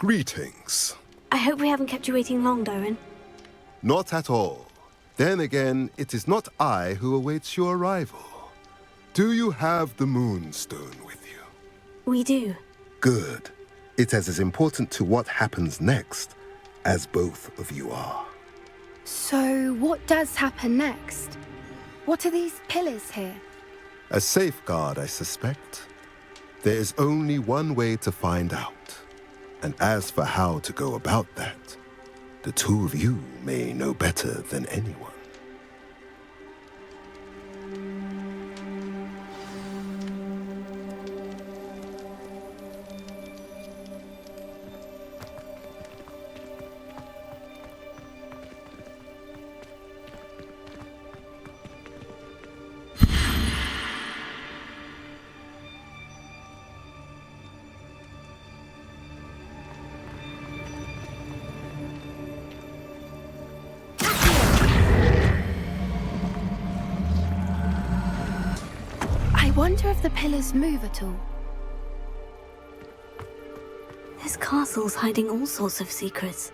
Greetings. I hope we haven't kept you waiting long, Doran. Not at all. Then again, it is not I who awaits your arrival. Do you have the Moonstone with you? We do. Good. It is as important to what happens next as both of you are. So, what does happen next? What are these pillars here? A safeguard, I suspect. There is only one way to find out. And as for how to go about that, the two of you may know better than anyone. I wonder if the pillars move at all. This castle's hiding all sorts of secrets.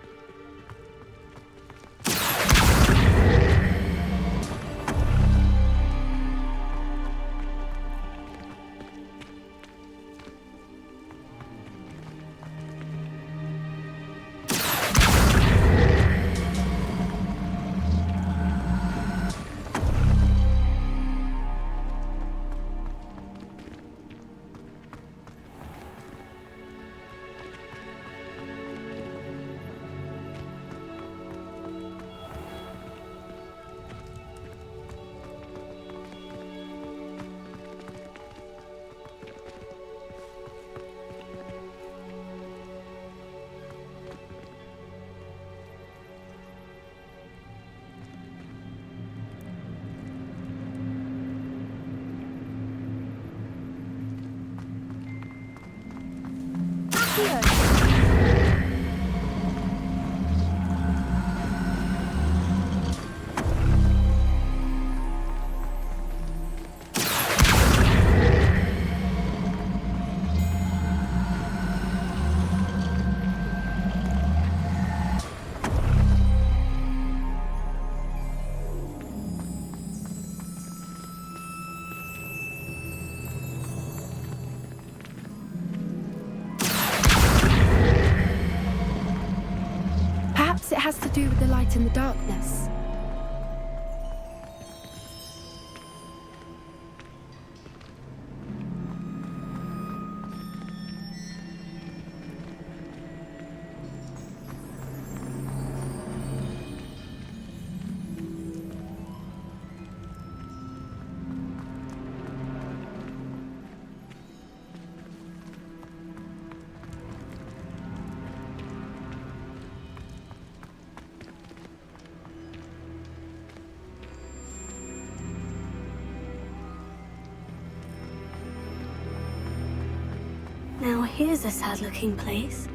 Perhaps it has to do with the light in the darkness. Now here's a sad-looking place.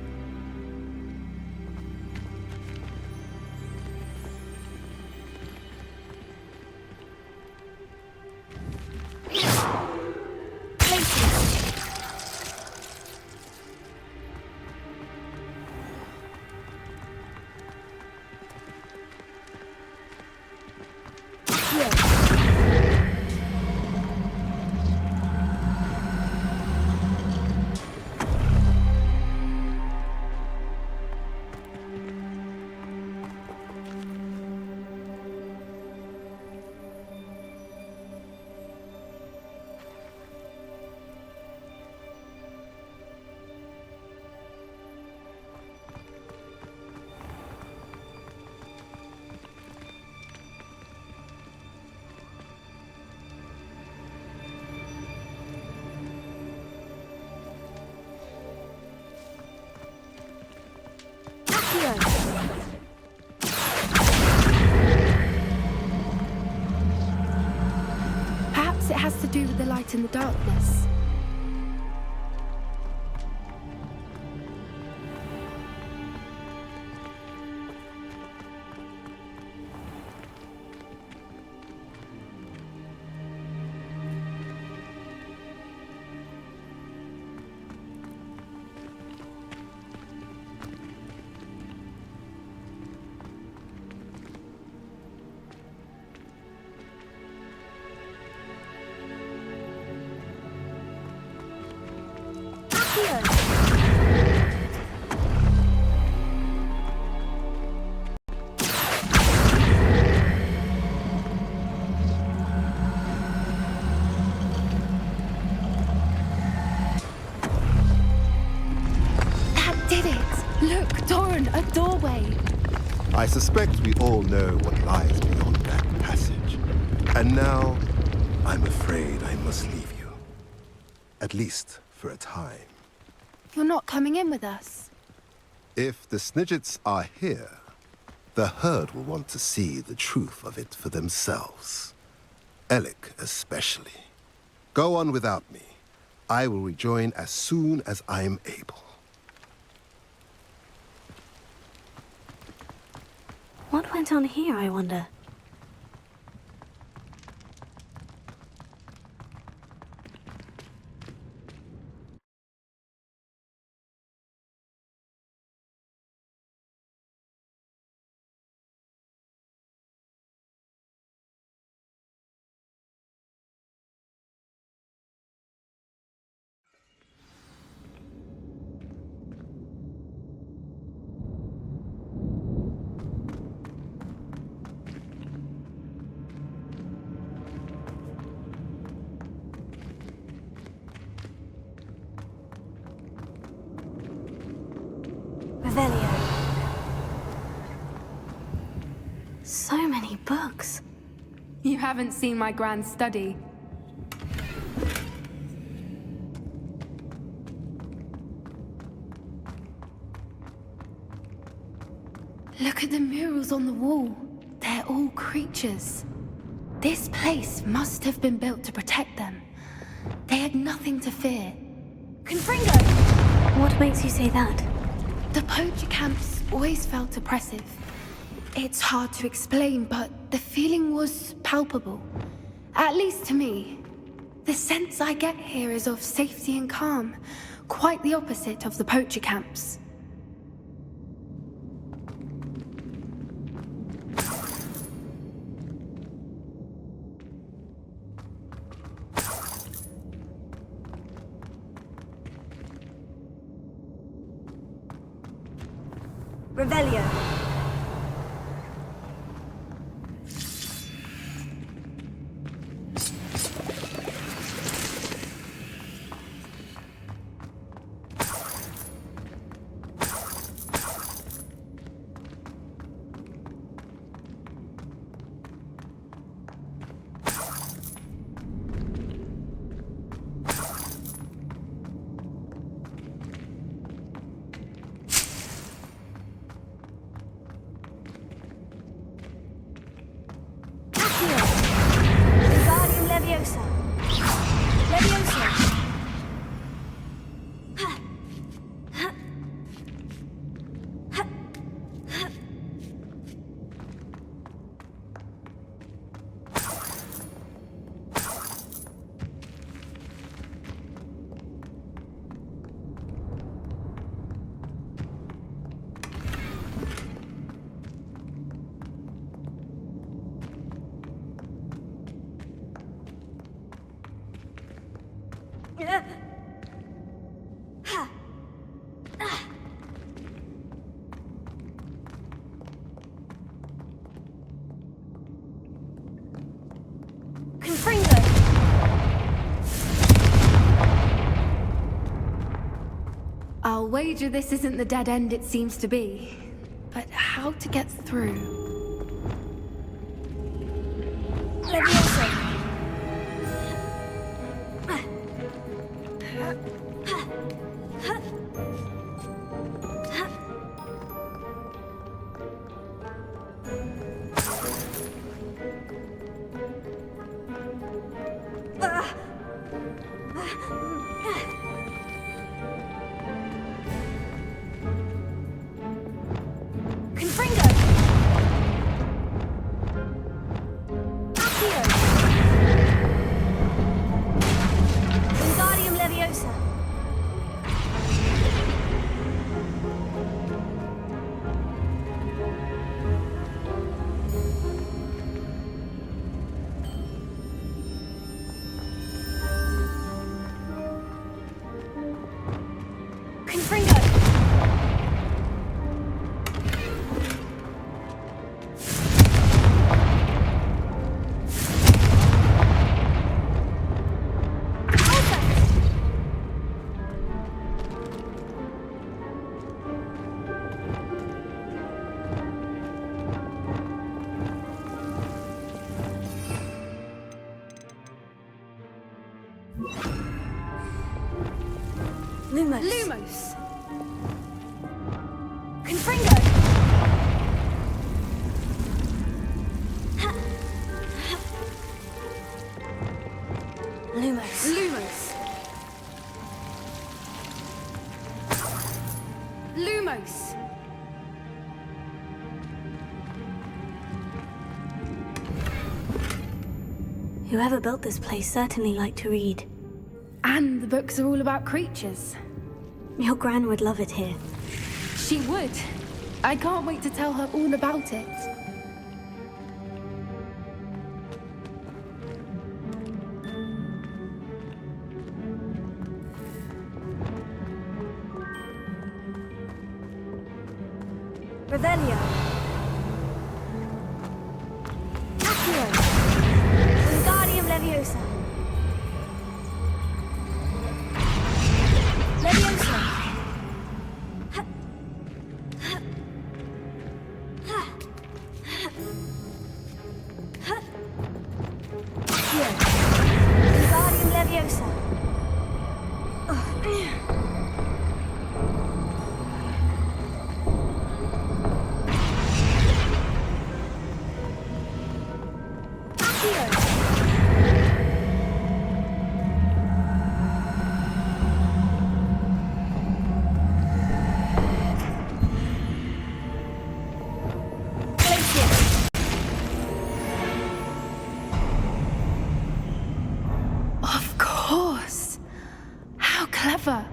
Perhaps it has to do with the light in the darkness. That did it! Look, Doran, a doorway! I suspect we all know what lies beyond that passage. And now, I'm afraid I must leave you. At least for a time. You're not coming in with us. If the Snidgets are here, the herd will want to see the truth of it for themselves. Alec especially. Go on without me. I will rejoin as soon as I am able. What went on here, I wonder? So many books. You haven't seen my grand study. Look at the murals on the wall. They're all creatures. This place must have been built to protect them. They had nothing to fear. Confringo! What makes you say that? The poacher camps always felt oppressive. It's hard to explain, but the feeling was palpable. At least to me. The sense I get here is of safety and calm. Quite the opposite of the poacher camps. Revelio. Leviosa. Leviosa. I'll wager this isn't the dead end it seems to be. But how to get through? Leviosa. Confringo. Accio. Lumos. Lumos. Confringo. Lumos. Lumos. Lumos. Whoever built this place certainly liked to read. And the books are all about creatures. Your Gran would love it here. She would. I can't wait to tell her all about it. Revelio. Accio. Wingardium Leviosa. Leviosa. Accio. Wingardium Leviosa. Of course. How clever.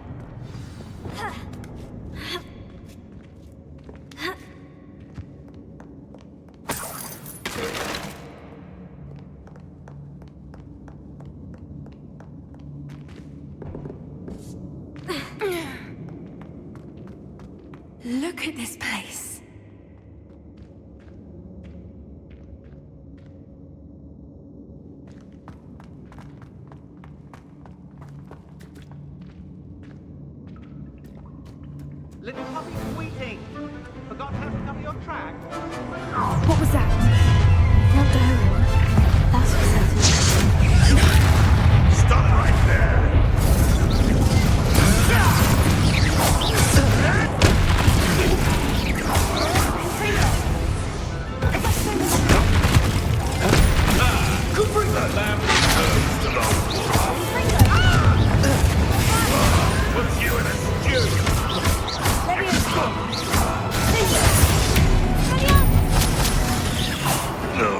Look at this place. Little puppy squeaking. Forgot how to cover your track. What was that? Not Doran. That's for certain. Stop right there! What's you in a stew? No.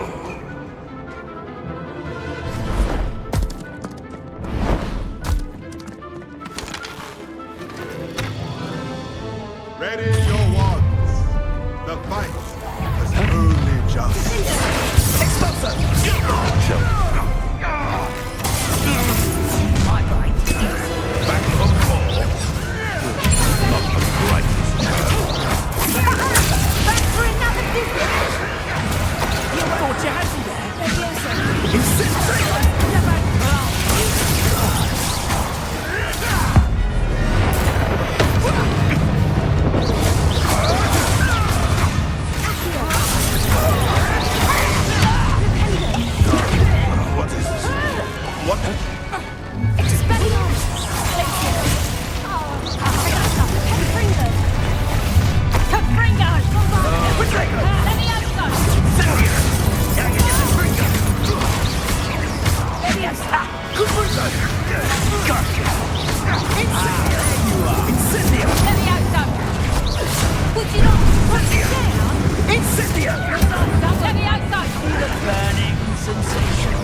Ready your wands. The fight has only just. Back from fall. Not the brightest child. Back for another visit! You thought you had me there? What is this? What? Burning sensation.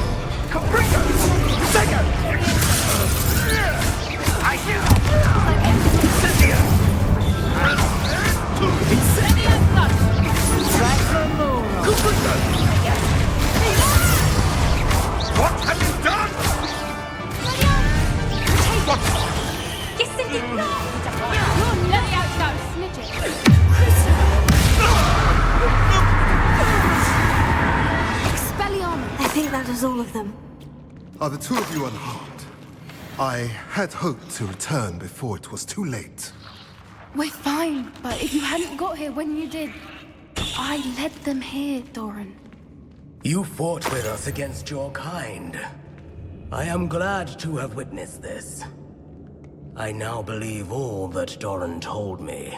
What have you done? I think that was all of them. Are the two of you unharmed? I had hoped to return before it was too late. We're fine, but if you hadn't got here when you did, I led them here, Doran. You fought with us against your kind. I am glad to have witnessed this. I now believe all that Doran told me.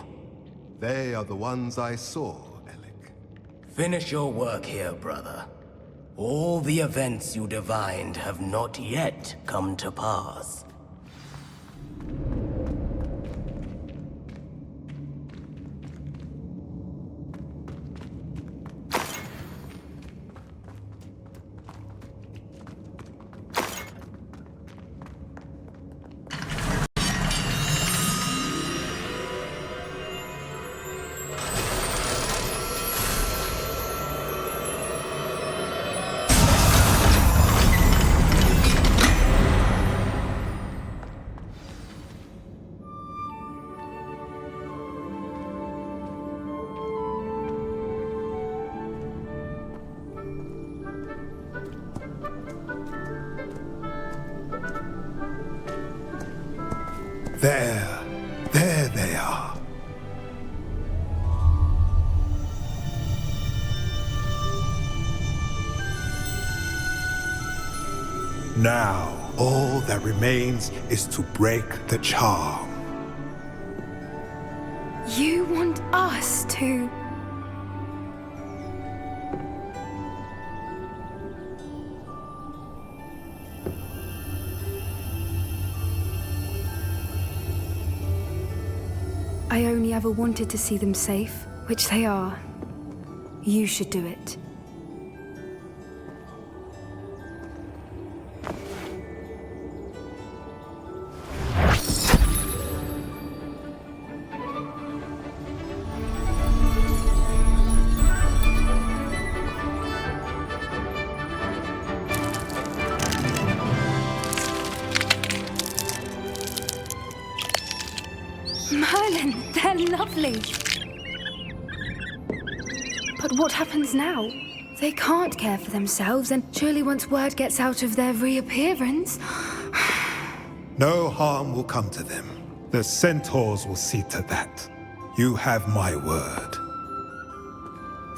They are the ones I saw, Alec. Finish your work here, brother. All the events you divined have not yet come to pass. There they are. Now, all that remains is to break the charm. You want us to... I only ever wanted to see them safe, which they are. You should do it. Merlin, they're lovely. But what happens now? They can't care for themselves, and surely once word gets out of their reappearance... No harm will come to them. The centaurs will see to that. You have my word.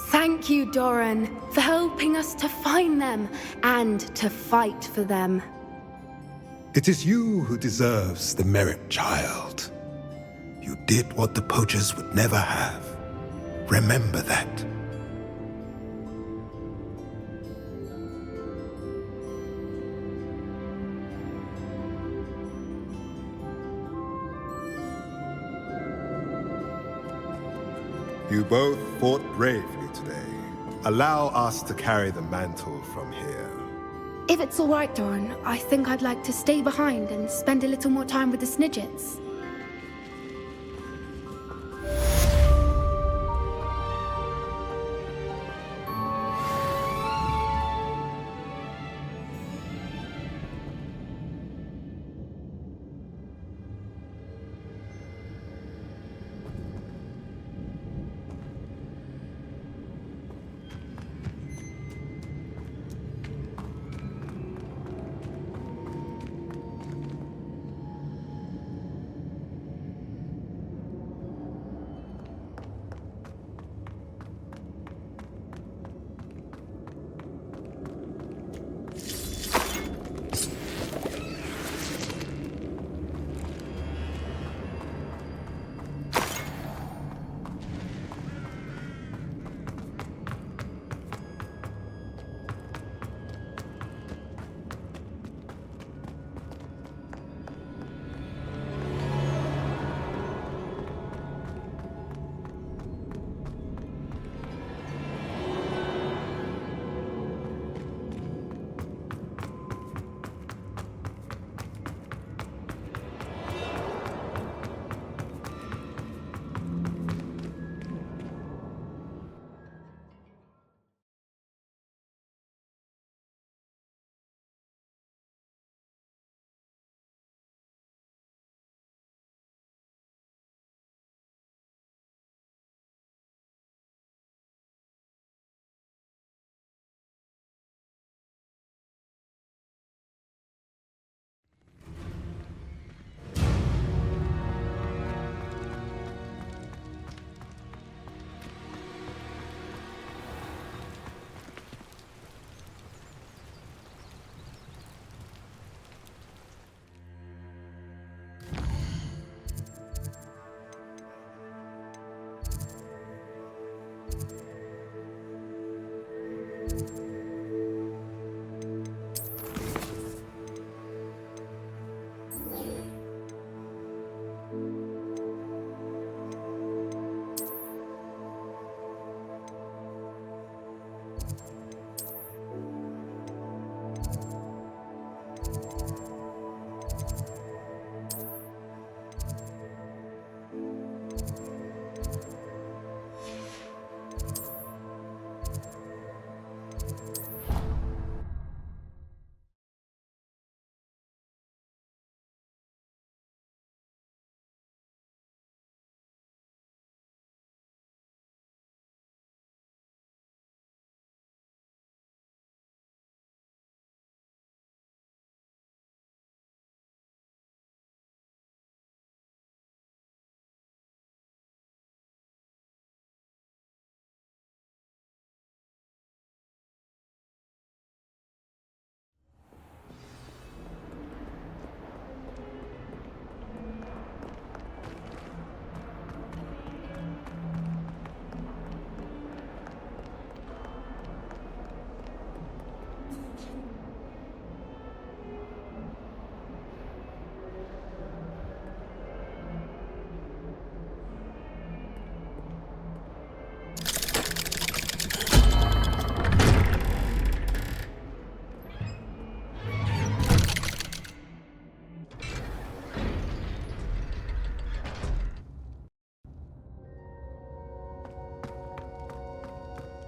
Thank you, Doran, for helping us to find them and to fight for them. It is you who deserves the merit, child. You did what the poachers would never have. Remember that. You both fought bravely today. Allow us to carry the mantle from here. If it's all right, Doran, I think I'd like to stay behind and spend a little more time with the Snidgets.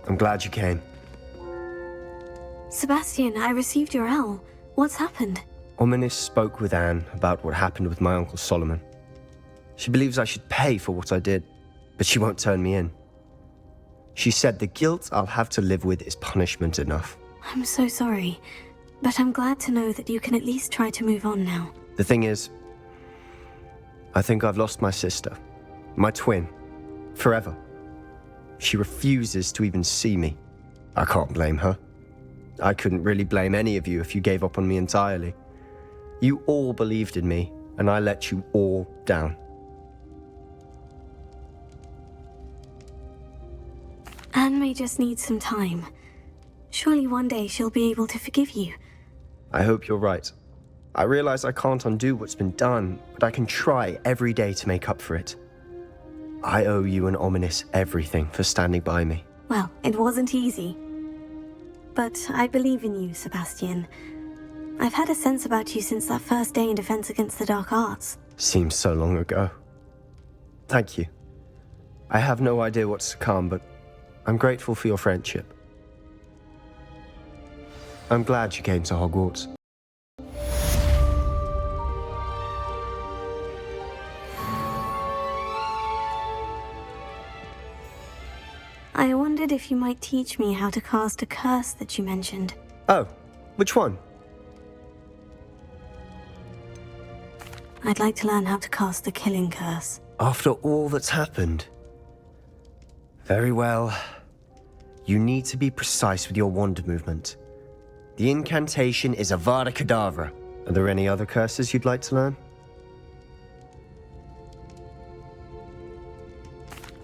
I'm glad you came. Sebastian, I received your L. What's happened? Ominis spoke with Anne about what happened with my Uncle Solomon. She believes I should pay for what I did, but she won't turn me in. She said the guilt I'll have to live with is punishment enough. I'm so sorry, but I'm glad to know that you can at least try to move on now. The thing is, I think I've lost my sister, my twin, forever. She refuses to even see me. I can't blame her. I couldn't really blame any of you if you gave up on me entirely. You all believed in me, and I let you all down. Anne may just need some time. Surely one day she'll be able to forgive you. I hope you're right. I realize I can't undo what's been done, but I can try every day to make up for it. I owe you and Ominis everything for standing by me. Well, it wasn't easy. But I believe in you, Sebastian. I've had a sense about you since that first day in Defense Against the Dark Arts. Seems so long ago. Thank you. I have no idea what's to come, but I'm grateful for your friendship. I'm glad you came to Hogwarts. I wondered if you might teach me how to cast a curse that you mentioned. Oh, which one? I'd like to learn how to cast the killing curse. After all that's happened? Very well. You need to be precise with your wand movement. The incantation is Avada Kedavra. Are there any other curses you'd like to learn?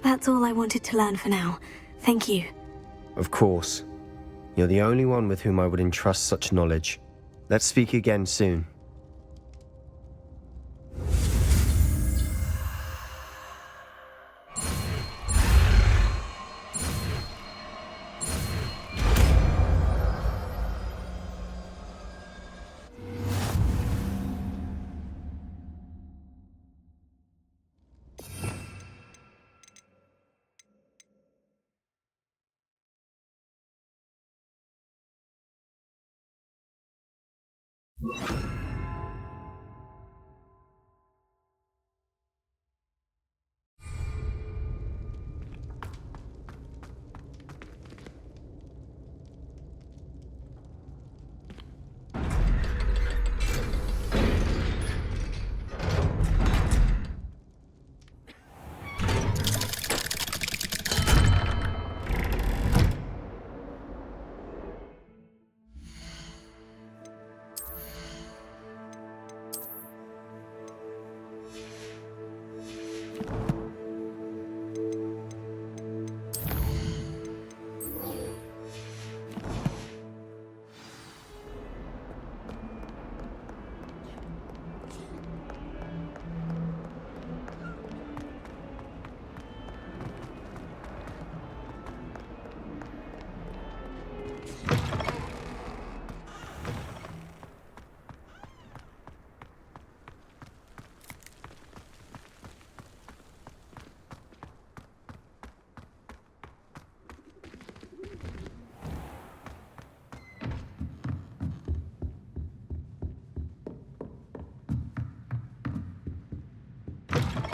That's all I wanted to learn for now. Thank you. Of course. You're the only one with whom I would entrust such knowledge. Let's speak again soon.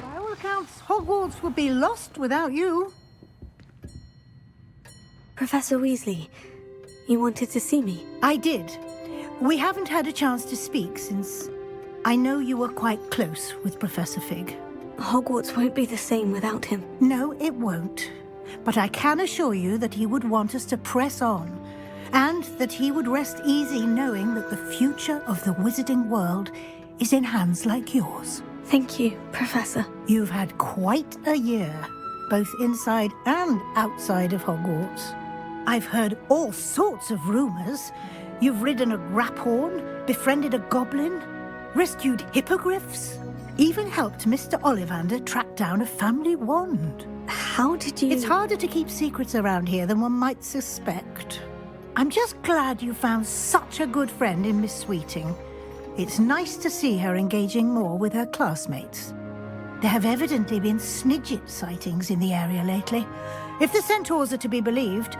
By all accounts, Hogwarts would be lost without you. Professor Weasley, you wanted to see me? I did. We haven't had a chance to speak since I know you were quite close with Professor Fig. Hogwarts won't be the same without him. No, it won't. But I can assure you that he would want us to press on, and that he would rest easy knowing that the future of the wizarding world is in hands like yours. Thank you, Professor. You've had quite a year, both inside and outside of Hogwarts. I've heard all sorts of rumors. You've ridden a grapphorn, befriended a goblin, rescued hippogriffs, even helped Mr. Ollivander track down a family wand. How did you... It's harder to keep secrets around here than one might suspect. I'm just glad you found such a good friend in Miss Sweeting. It's nice to see her engaging more with her classmates. There have evidently been Snidget sightings in the area lately. If the centaurs are to be believed,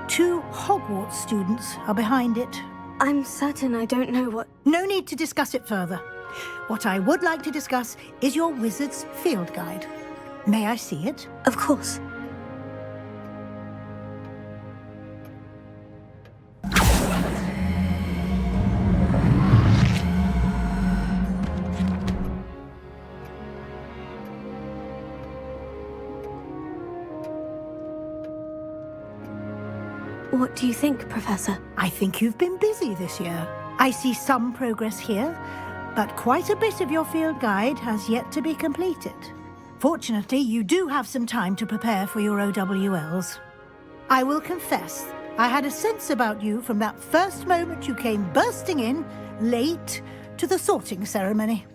2 Hogwarts students are behind it. I'm certain I don't know what... No need to discuss it further. What I would like to discuss is your wizard's field guide. May I see it? Of course. What do you think, Professor? I think you've been busy this year. I see some progress here, but quite a bit of your field guide has yet to be completed. Fortunately, you do have some time to prepare for your OWLs. I will confess, I had a sense about you from that first moment you came bursting in, late, to the sorting ceremony.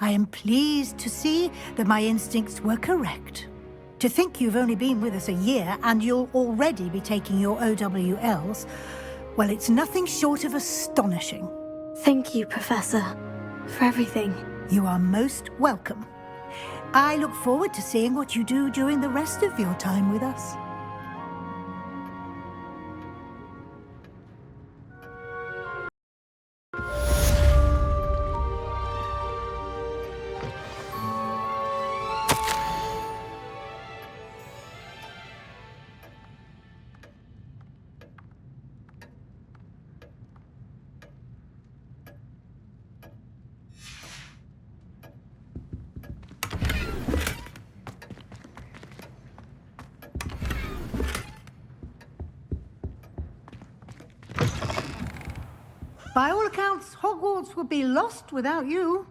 I am pleased to see that my instincts were correct. To think you've only been with us a year and you'll already be taking your OWLs, well, it's nothing short of astonishing. Thank you, Professor, for everything. You are most welcome. I look forward to seeing what you do during the rest of your time with us. By all accounts, Hogwarts would be lost without you.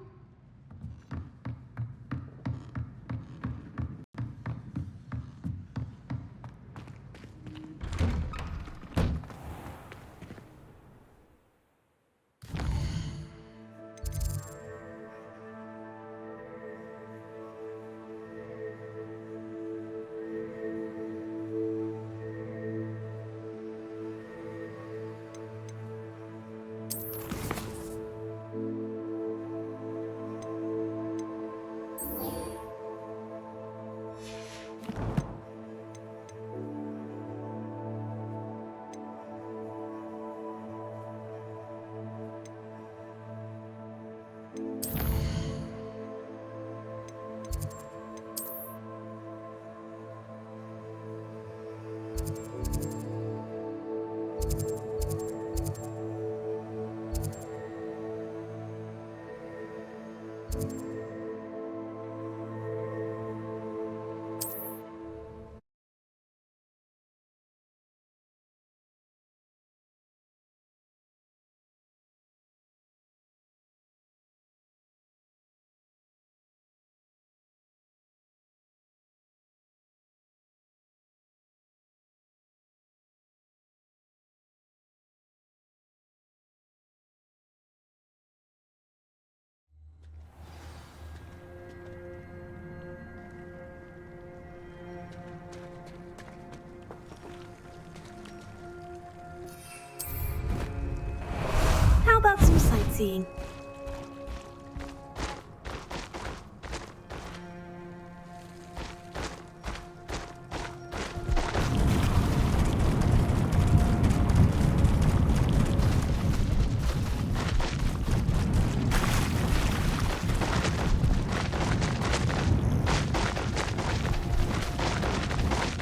How about some sightseeing?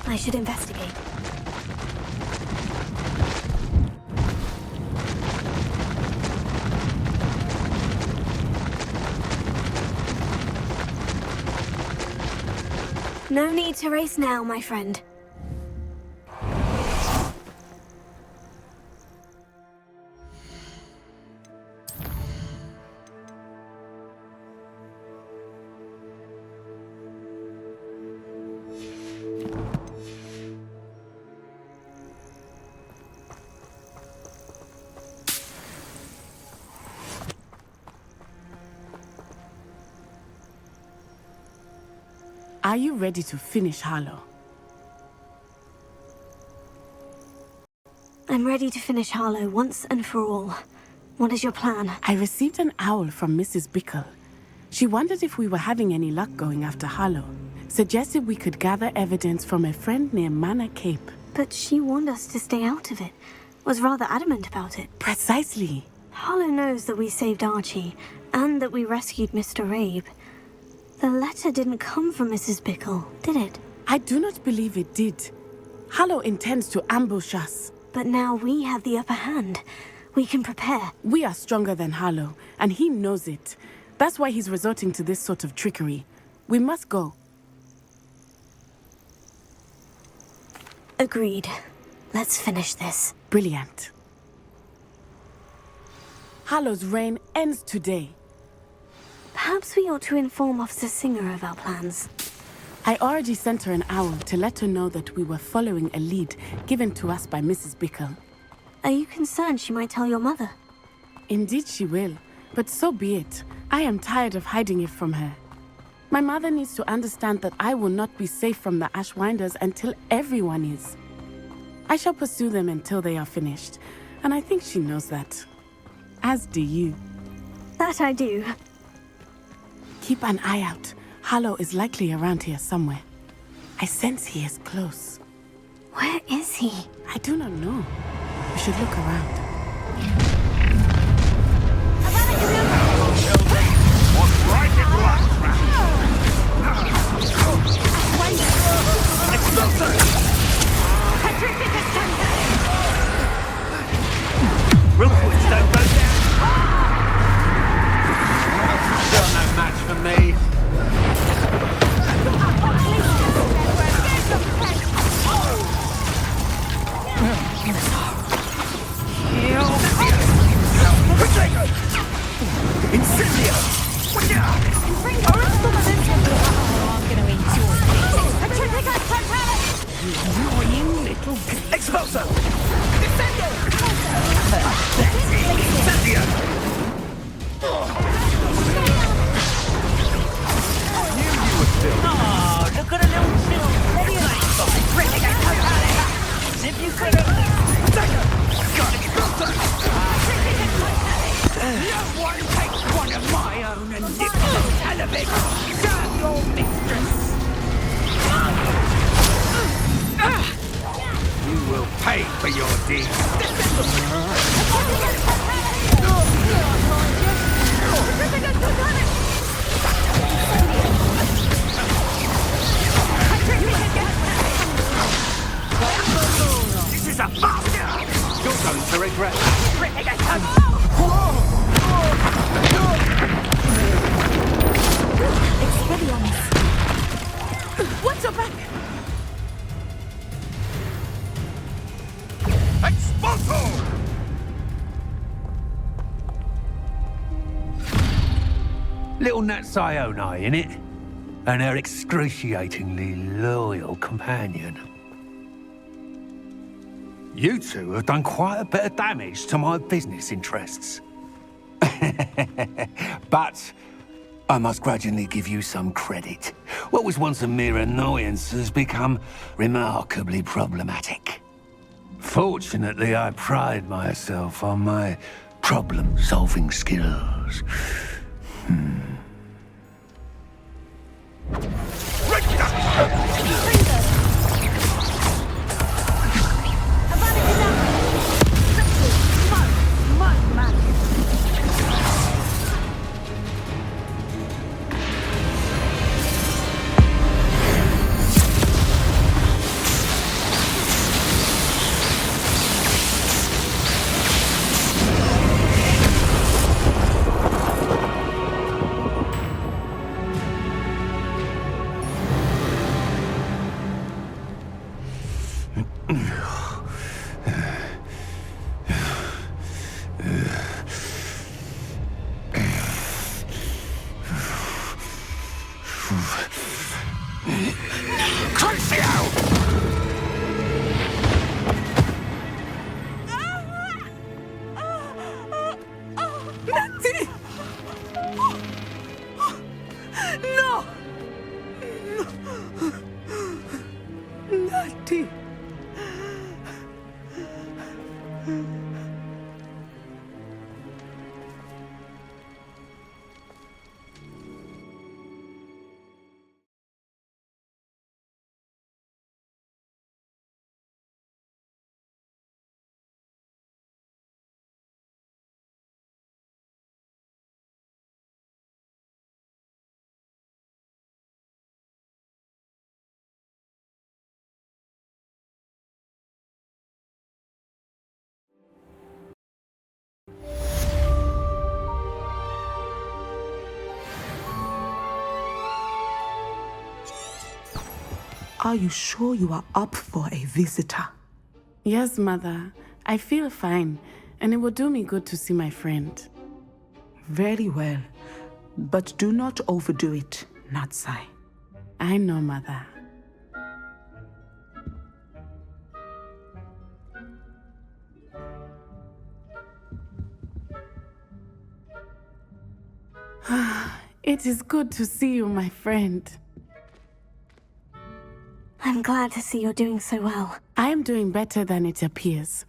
I should investigate. No need to race now, my friend. Are you ready to finish Harlow? I'm ready to finish Harlow once and for all. What is your plan? I received an owl from Mrs. Bickle. She wondered if we were having any luck going after Harlow. Suggested we could gather evidence from a friend near Manor Cape. But she warned us to stay out of it. Was rather adamant about it. Precisely. Harlow knows that we saved Archie, and that we rescued Mr. Rabe. The letter didn't come from Mrs. Bickle, did it? I do not believe it did. Harlow intends to ambush us. But now we have the upper hand. We can prepare. We are stronger than Harlow, and he knows it. That's why he's resorting to this sort of trickery. We must go. Agreed. Let's finish this. Brilliant. Harlow's reign ends today. Perhaps we ought to inform Officer Singer of our plans. I already sent her an owl to let her know that we were following a lead given to us by Mrs. Bickle. Are you concerned she might tell your mother? Indeed she will, but so be it. I am tired of hiding it from her. My mother needs to understand that I will not be safe from the Ashwinders until everyone is. I shall pursue them until they are finished, and I think she knows that. As do you. That I do. Keep an eye out. Harlow is likely around here somewhere. I sense he is close. Where is he? I do not know. We should look around. What's right in black? Real quick, don't go down. Still no match for me. You will pay for your deeds. This is a bastard! You're going to regret What's your back? Expulso! Little Nat Sioni, innit? And her excruciatingly loyal companion. You two have done quite a bit of damage to my business interests. But I must grudgingly give you some credit. What was once a mere annoyance has become remarkably problematic. Fortunately, I pride myself on my problem-solving skills. Are you sure you are up for a visitor? Yes, Mother. I feel fine, and it will do me good to see my friend. Very well. But do not overdo it, Natsai. I know, Mother. It is good to see you, my friend. I'm glad to see you're doing so well. I am doing better than it appears.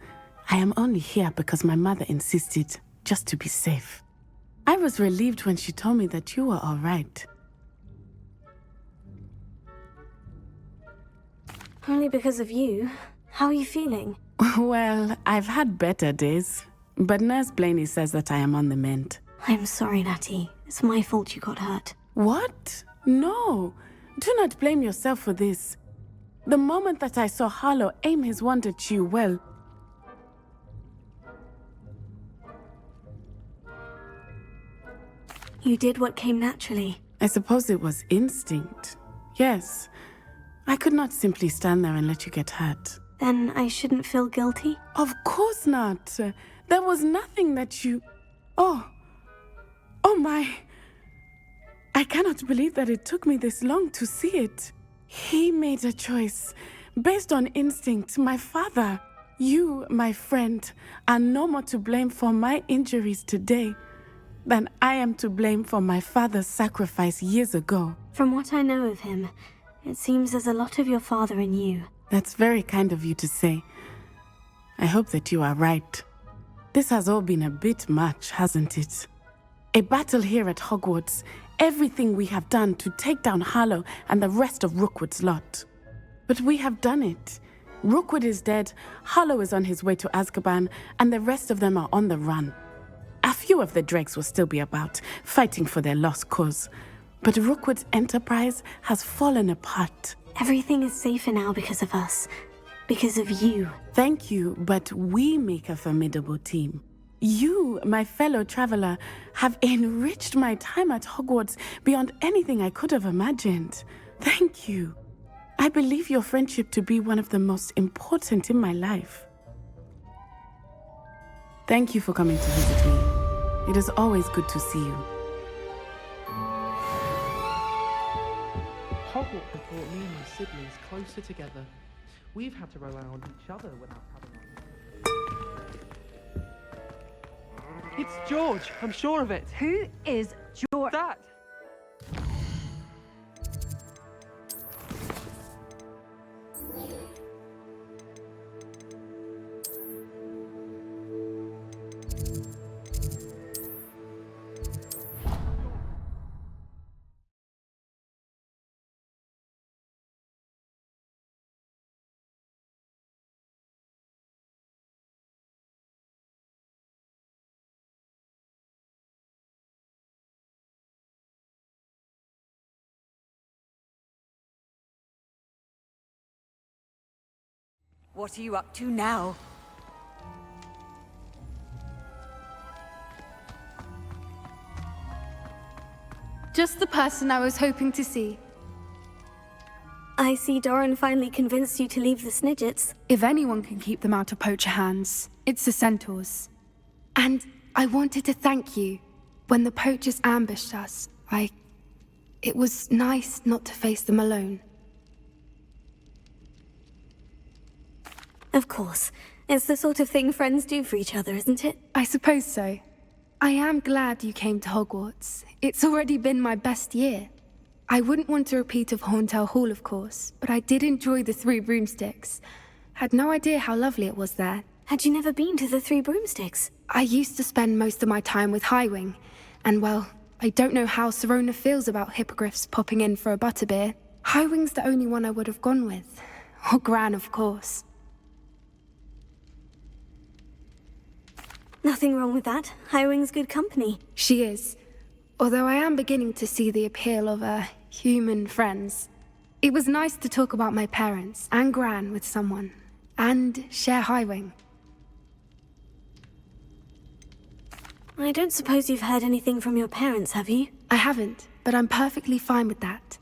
I am only here because my mother insisted, just to be safe. I was relieved when she told me that you were all right. Only because of you. How are you feeling? Well, I've had better days, but Nurse Blaney says that I am on the mend. I'm sorry, Natty. It's my fault you got hurt. What? No. Do not blame yourself for this. The moment that I saw Harlow aim his wand at you, well... You did what came naturally. I suppose it was instinct. Yes. I could not simply stand there and let you get hurt. Then I shouldn't feel guilty? Of course not. There was nothing that you... Oh my... I cannot believe that it took me this long to see it. He made a choice based on instinct. My father, you, my friend, are no more to blame for my injuries today than I am to blame for my father's sacrifice years ago. From what I know of him, it seems there's a lot of your father in you. That's very kind of you to say. I hope that you are right. This has all been a bit much, hasn't it? A battle here at Hogwarts. Everything we have done to take down Harlow and the rest of Rookwood's lot. But we have done it. Rookwood is dead, Harlow is on his way to Azkaban, and the rest of them are on the run. A few of the dregs will still be about, fighting for their lost cause. But Rookwood's enterprise has fallen apart. Everything is safer now because of us. Because of you. Thank you, but we make a formidable team. You, my fellow traveler, have enriched my time at Hogwarts beyond anything I could have imagined. Thank you. I believe your friendship to be one of the most important in my life. Thank you for coming to visit me. It is always good to see you. Hogwarts has brought me and my siblings closer together. We've had to rely on each other without having our... It's George, I'm sure of it. Who is George? That! What are you up to now? Just the person I was hoping to see. I see Doran finally convinced you to leave the Snidgets. If anyone can keep them out of poacher hands, it's the Centaurs. And I wanted to thank you. When the poachers ambushed us, it was nice not to face them alone. Of course. It's the sort of thing friends do for each other, isn't it? I suppose so. I am glad you came to Hogwarts. It's already been my best year. I wouldn't want a repeat of Horntail Hall, of course, but I did enjoy the Three Broomsticks. Had no idea how lovely it was there. Had you never been to the Three Broomsticks? I used to spend most of my time with Highwing, and well, I don't know how Serona feels about hippogriffs popping in for a butterbeer. Highwing's the only one I would have gone with. Or Gran, of course. Nothing wrong with that. Highwing's good company. She is. Although I am beginning to see the appeal of human friends. It was nice to talk about my parents and Gran with someone. And share Highwing. I don't suppose you've heard anything from your parents, have you? I haven't, but I'm perfectly fine with that.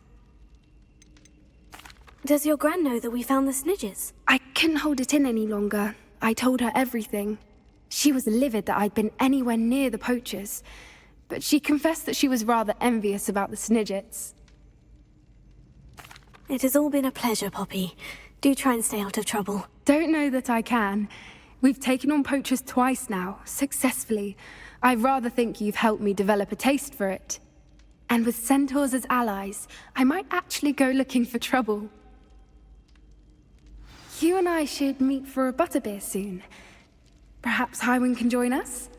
Does your gran know that we found the Snidges? I couldn't hold it in any longer. I told her everything. She was livid that I'd been anywhere near the poachers, but she confessed that she was rather envious about the Snidgets. It has all been a pleasure, Poppy. Do try and stay out of trouble. Don't know that I can. We've taken on poachers twice now, successfully. I rather think you've helped me develop a taste for it. And with centaurs as allies, I might actually go looking for trouble. You and I should meet for a butterbeer soon. Perhaps Highwind can join us?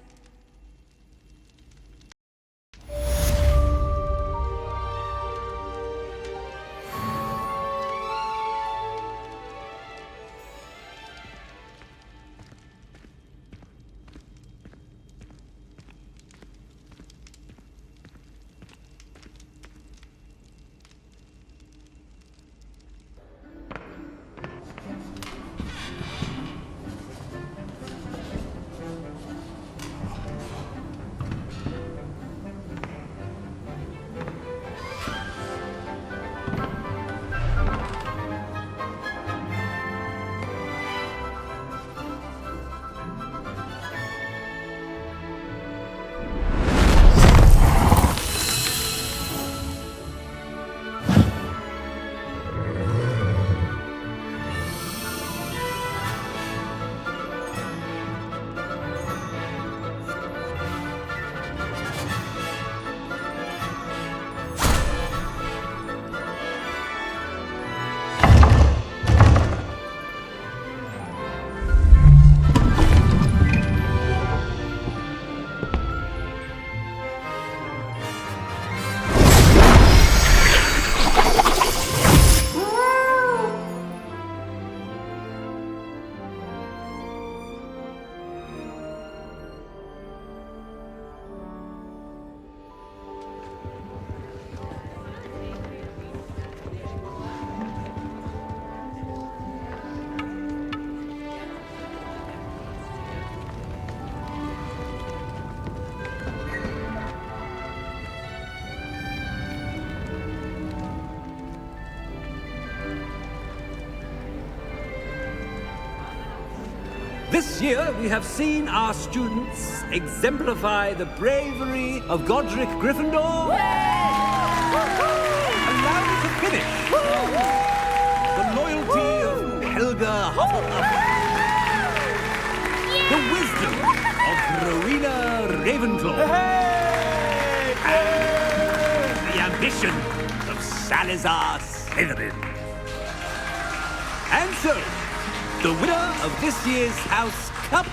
This year, we have seen our students exemplify the bravery of Godric Gryffindor. Allow me to finish. The loyalty of Helga Hufflepuff. The wisdom of Rowena Ravenclaw. And the ambition of Salazar Slytherin. And so, the winner of this year's House Cup...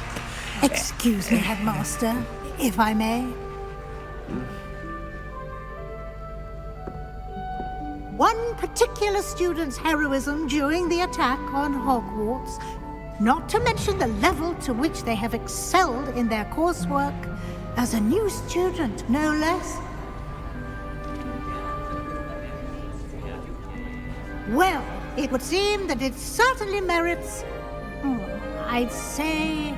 Excuse me, Headmaster, if I may. One particular student's heroism during the attack on Hogwarts, not to mention the level to which they have excelled in their coursework, as a new student, no less. Well, it would seem that it certainly merits, I'd say,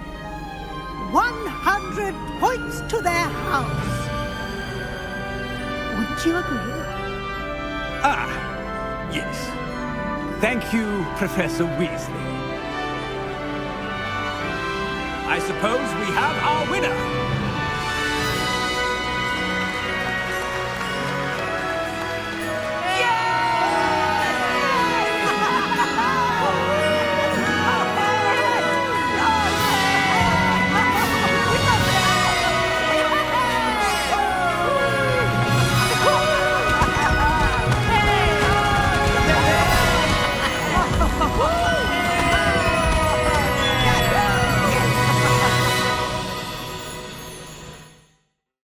100 points to their house. Wouldn't you agree? Ah, yes. Thank you, Professor Weasley. I suppose we have our winner.